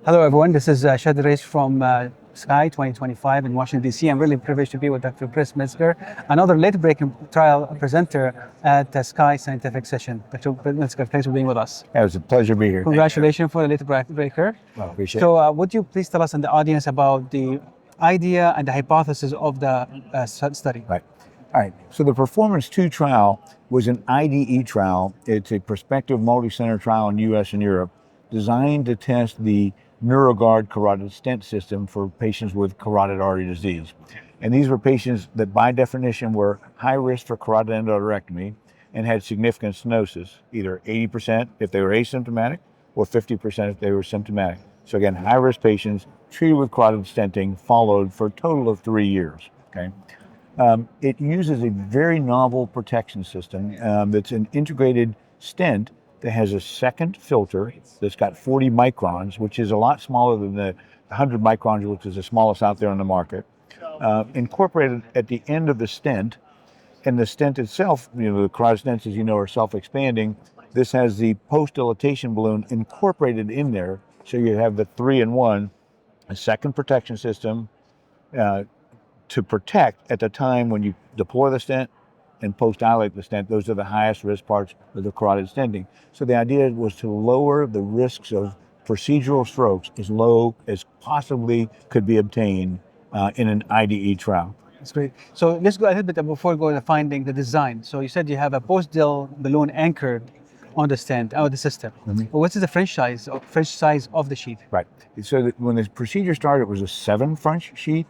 Hello, everyone. This is Shad Reish from SCAI 2025 in Washington, D.C. I'm really privileged to be with Dr. Chris Metzger, another late-breaking trial presenter at the SCAI Scientific Session. Dr. Metzger, thanks for being with us. It was a pleasure to be here. Congratulations for the late breaker. Well, appreciate it. So would you please tell us and the audience about the idea and the hypothesis of the study? Right. All right. So the Performance 2 trial was an IDE trial. It's a prospective multi-center trial in the U.S. and Europe designed to test the Neuroguard Carotid Stent System for patients with carotid artery disease. And these were patients that by definition were high risk for carotid endarterectomy and had significant stenosis, either 80% if they were asymptomatic or 50% if they were symptomatic. So again, high risk patients treated with carotid stenting followed for a total of 3 years. Okay. It uses a very novel protection system that's an integrated stent that has a second filter that's got 40 microns, which is a lot smaller than the 100 microns, which is the smallest out there on the market, incorporated at the end of the stent. And the stent itself, the carotid stents, as you know, are self-expanding. This has the post-dilation balloon incorporated in there, so you have the 3-in-1, a second protection system to protect at the time when you deploy the stent and post-dilate the stent. Those are the highest risk parts of the carotid stenting. So the idea was to lower the risks of procedural strokes as low as possibly could be obtained in an IDE trial. That's great. So let's go ahead, but before going to finding the design. So you said you have a post-dil balloon anchored on the stent, the system. Mm-hmm. Well, what's the French size of the sheath? Right. So when the procedure started, it was a 7 French sheath.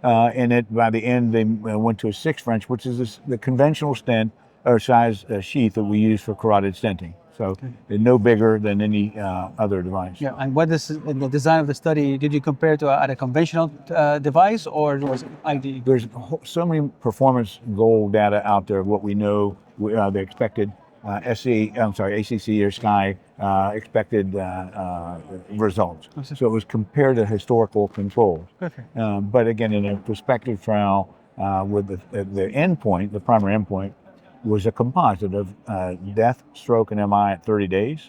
And by the end, they went to a 6 French, which is the conventional stent or size sheath that we use for carotid stenting. So they're no bigger than any other device. Yeah, and what is in the design of the study? Did you compare to a conventional device, or was it IDE? There's so many performance goal data out there. What we know, the expected ACC or SCAI expected results. So it was compared to historical controls. But again, in a prospective trial with the endpoint, the primary endpoint, was a composite of death, stroke, and MI at 30 days,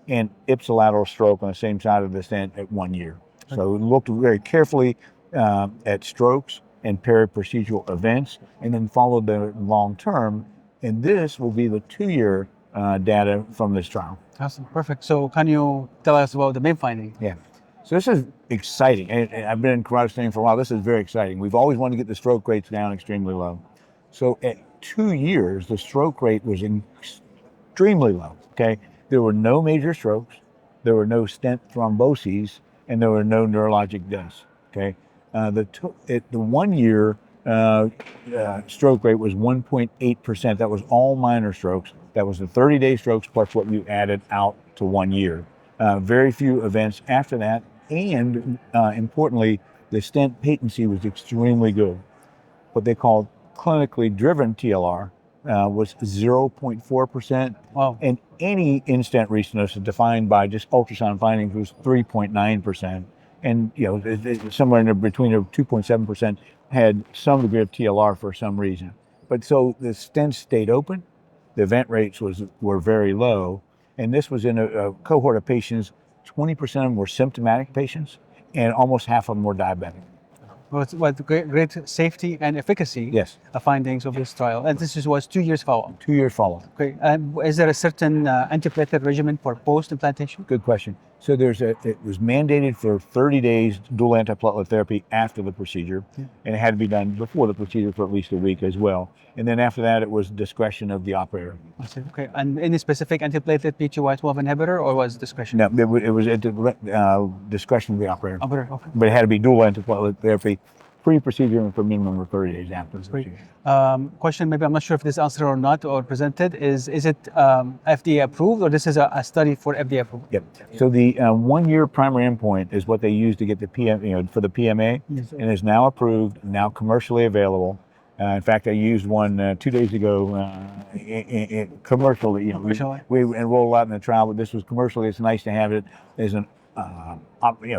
and ipsilateral stroke on the same side of the stent at 1 year. So we looked very carefully at strokes and peri-procedural events, and then followed the long term. And this will be the 2-year data from this trial. Awesome, perfect. So can you tell us about the main finding? Yeah. So this is exciting. And I've been in carotid stenting for a while. This is very exciting. We've always wanted to get the stroke rates down extremely low. So at 2 years, the stroke rate was extremely low. Okay. There were no major strokes, there were no stent thromboses, and there were no neurologic deaths. Okay. The 1 year stroke rate was 1.8%. That was all minor strokes. That was the 30-day strokes plus what you added out to 1 year. Very few events after that, and importantly, the stent patency was extremely good. What they called clinically driven TLR was 0.4%. Wow. And any in-stent restenosis defined by just ultrasound findings was 3.9%. And somewhere in between 2.7% had some degree of TLR for some reason. But so the stents stayed open, the event rates were very low, and this was in a cohort of patients. 20% of them were symptomatic patients, and almost half of them were diabetic. What great safety and efficacy findings of this trial. And this was 2 years follow-up. 2 years follow-up. Okay. Is there a certain antiplatelet regimen for post-implantation? Good question. So it was mandated for 30 days dual antiplatelet therapy after the procedure, and it had to be done before the procedure for at least a week as well. And then after that, it was discretion of the operator. I see. Okay. And any specific antiplatelet P2Y12 inhibitor, or was discretion? No, it was at the discretion of the operator. Okay. But it had to be dual antiplatelet therapy pre-procedure and for minimum of 30 days after the procedure. Question, maybe I'm not sure if this answered or not or presented, is it FDA approved, or this is a study for FDA approval? Yep. So the 1 year primary endpoint is what they use to get the for the PMA, and is now approved, now commercially available. In fact, I used one 2 days ago commercially. We enrolled a lot in the trial, but this was commercially. It's nice to have it as an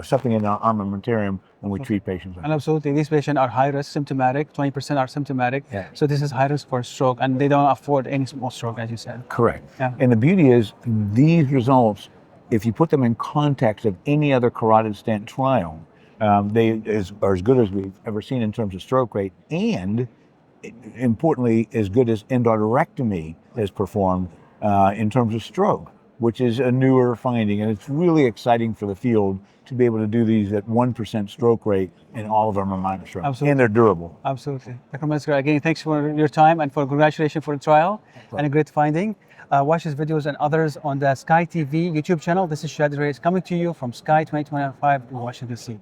something in our armamentarium when we treat patients. And absolutely, these patients are high risk, symptomatic. 20% are symptomatic. Yeah. So this is high risk for stroke, and they don't afford any small stroke, as you said. Correct. Yeah. And the beauty is these results if you put them in context of any other carotid stent trial, they are as good as we've ever seen in terms of stroke rate, and importantly, as good as endarterectomy has performed in terms of stroke, which is a newer finding. And it's really exciting for the field to be able to do these at 1% stroke rate in all of them are minor stroke. Absolutely. And they're durable. Absolutely. Dr. Metzger, again, thanks for your time and for congratulations for the trial and a great finding. Watch these videos and others on the SCAI-TV YouTube channel. This is Shad Reyes coming to you from SCAI 2025 in Washington, D.C.